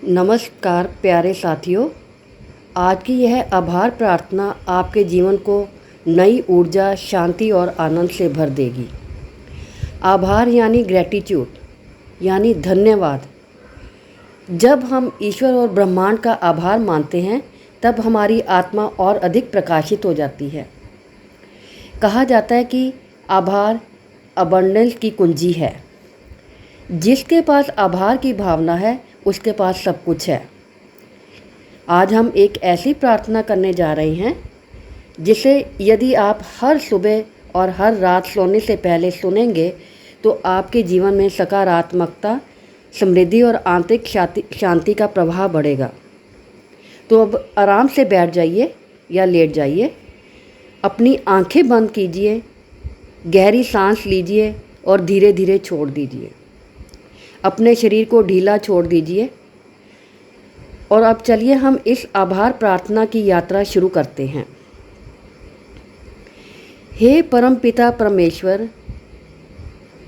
नमस्कार प्यारे साथियों। आज की यह आभार प्रार्थना आपके जीवन को नई ऊर्जा, शांति और आनंद से भर देगी। आभार यानी ग्रैटिट्यूड, यानी धन्यवाद। जब हम ईश्वर और ब्रह्मांड का आभार मानते हैं तब हमारी आत्मा और अधिक प्रकाशित हो जाती है। कहा जाता है कि आभार अबंडेंस की कुंजी है। जिसके पास आभार की भावना है उसके पास सब कुछ है। आज हम एक ऐसी प्रार्थना करने जा रहे हैं जिसे यदि आप हर सुबह और हर रात सोने से पहले सुनेंगे तो आपके जीवन में सकारात्मकता, समृद्धि और आंतरिक शांति का प्रभाव बढ़ेगा। तो अब आराम से बैठ जाइए या लेट जाइए, अपनी आंखें बंद कीजिए, गहरी सांस लीजिए और धीरे धीरे छोड़ दीजिए। अपने शरीर को ढीला छोड़ दीजिए और अब चलिए हम इस आभार प्रार्थना की यात्रा शुरू करते हैं। हे परमपिता परमेश्वर,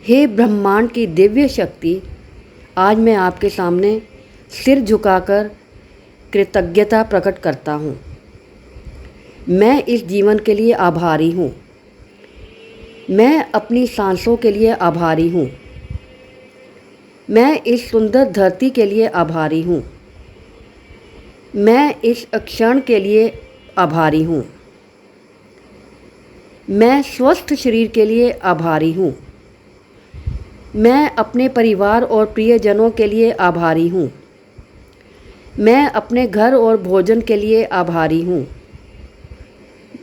हे ब्रह्मांड की दिव्य शक्ति, आज मैं आपके सामने सिर झुकाकर कृतज्ञता प्रकट करता हूँ। मैं इस जीवन के लिए आभारी हूँ। मैं अपनी सांसों के लिए आभारी हूँ। मैं इस सुंदर धरती के लिए आभारी हूँ। मैं इस क्षण के लिए आभारी हूँ। मैं स्वस्थ शरीर के लिए आभारी हूँ। मैं अपने परिवार और प्रियजनों के लिए आभारी हूँ। मैं अपने घर और भोजन के लिए आभारी हूँ।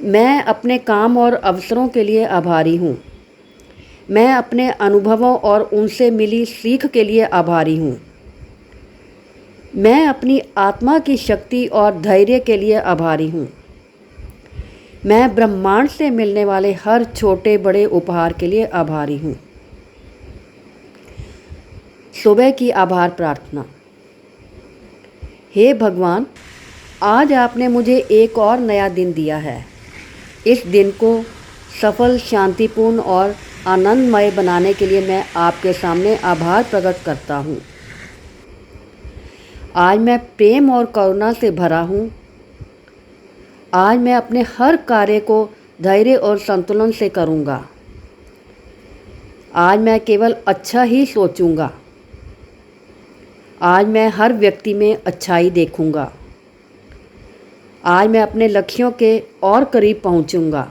मैं अपने काम और अवसरों के लिए आभारी हूँ। मैं अपने अनुभवों और उनसे मिली सीख के लिए आभारी हूँ। मैं अपनी आत्मा की शक्ति और धैर्य के लिए आभारी हूँ। मैं ब्रह्मांड से मिलने वाले हर छोटे बड़े उपहार के लिए आभारी हूँ। सुबह की आभार प्रार्थना। हे भगवान, आज आपने मुझे एक और नया दिन दिया है। इस दिन को सफल, शांतिपूर्ण और आनंदमय बनाने के लिए मैं आपके सामने आभार प्रकट करता हूँ। आज मैं प्रेम और करुणा से भरा हूँ। आज मैं अपने हर कार्य को धैर्य और संतुलन से करूँगा। आज मैं केवल अच्छा ही सोचूँगा। आज मैं हर व्यक्ति में अच्छाई देखूँगा। आज मैं अपने लक्ष्यों के और करीब पहुँचूँगा।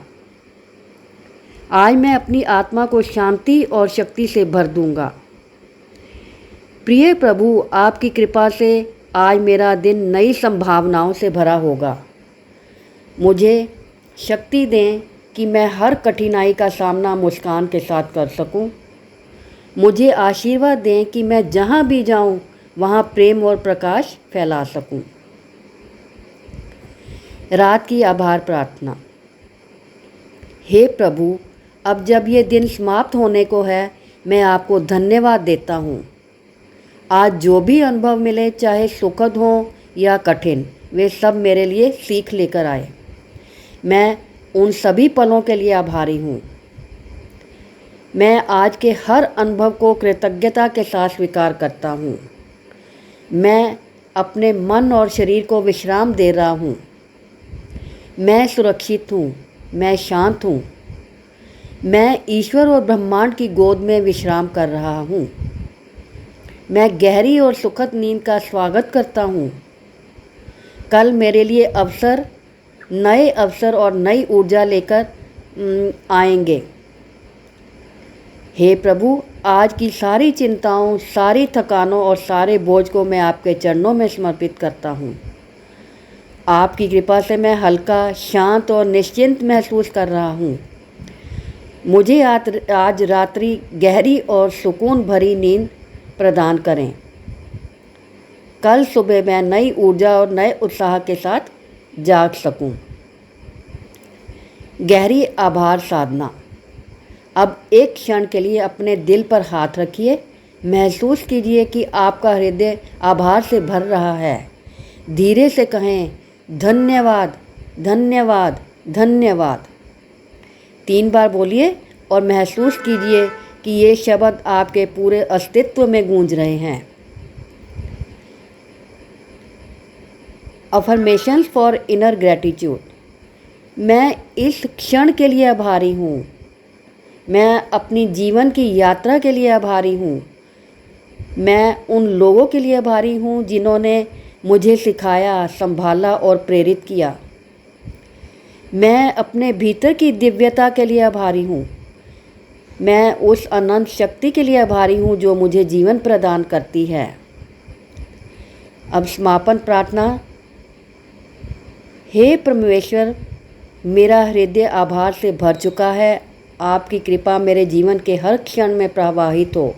आज मैं अपनी आत्मा को शांति और शक्ति से भर दूँगा। प्रिय प्रभु, आपकी कृपा से आज मेरा दिन नई संभावनाओं से भरा होगा। मुझे शक्ति दें कि मैं हर कठिनाई का सामना मुस्कान के साथ कर सकूं। मुझे आशीर्वाद दें कि मैं जहां भी जाऊं वहां प्रेम और प्रकाश फैला सकूं। रात की आभार प्रार्थना। हे प्रभु, अब जब ये दिन समाप्त होने को है, मैं आपको धन्यवाद देता हूँ। आज जो भी अनुभव मिले, चाहे सुखद हों या कठिन, वे सब मेरे लिए सीख लेकर आए। मैं उन सभी पलों के लिए आभारी हूँ। मैं आज के हर अनुभव को कृतज्ञता के साथ स्वीकार करता हूँ। मैं अपने मन और शरीर को विश्राम दे रहा हूँ। मैं सुरक्षित हूँ। मैं शांत हूँ। मैं ईश्वर और ब्रह्मांड की गोद में विश्राम कर रहा हूँ। मैं गहरी और सुखद नींद का स्वागत करता हूँ। कल मेरे लिए नए अवसर और नई ऊर्जा लेकर आएंगे। हे प्रभु, आज की सारी चिंताओं, सारी थकानों और सारे बोझ को मैं आपके चरणों में समर्पित करता हूँ। आपकी कृपा से मैं हल्का, शांत और निश्चिंत महसूस कर रहा हूँ। मुझे आज रात्रि गहरी और सुकून भरी नींद प्रदान करें। कल सुबह मैं नई ऊर्जा और नए उत्साह के साथ जाग सकूं। गहरी आभार साधना। अब एक क्षण के लिए अपने दिल पर हाथ रखिए। महसूस कीजिए कि आपका हृदय आभार से भर रहा है। धीरे से कहें, धन्यवाद, धन्यवाद, धन्यवाद। 3 बार बोलिए और महसूस कीजिए कि ये शब्द आपके पूरे अस्तित्व में गूंज रहे हैं। Affirmations for inner gratitude. मैं इस क्षण के लिए आभारी हूँ। मैं अपनी जीवन की यात्रा के लिए आभारी हूँ। मैं उन लोगों के लिए आभारी हूँ जिन्होंने मुझे सिखाया, संभाला और प्रेरित किया। मैं अपने भीतर की दिव्यता के लिए आभारी हूँ। मैं उस अनंत शक्ति के लिए आभारी हूँ जो मुझे जीवन प्रदान करती है। अब समापन प्रार्थना। हे परमेश्वर, मेरा हृदय आभार से भर चुका है। आपकी कृपा मेरे जीवन के हर क्षण में प्रवाहित हो।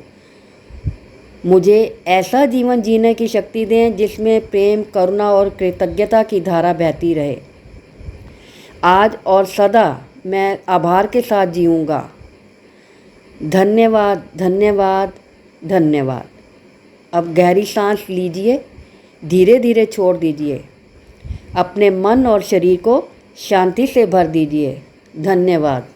मुझे ऐसा जीवन जीने की शक्ति दें जिसमें प्रेम, करुणा और कृतज्ञता की धारा बहती रहे। आज और सदा मैं आभार के साथ जीऊँगा। धन्यवाद, धन्यवाद, धन्यवाद। अब गहरी सांस लीजिए, धीरे धीरे छोड़ दीजिए। अपने मन और शरीर को शांति से भर दीजिए। धन्यवाद।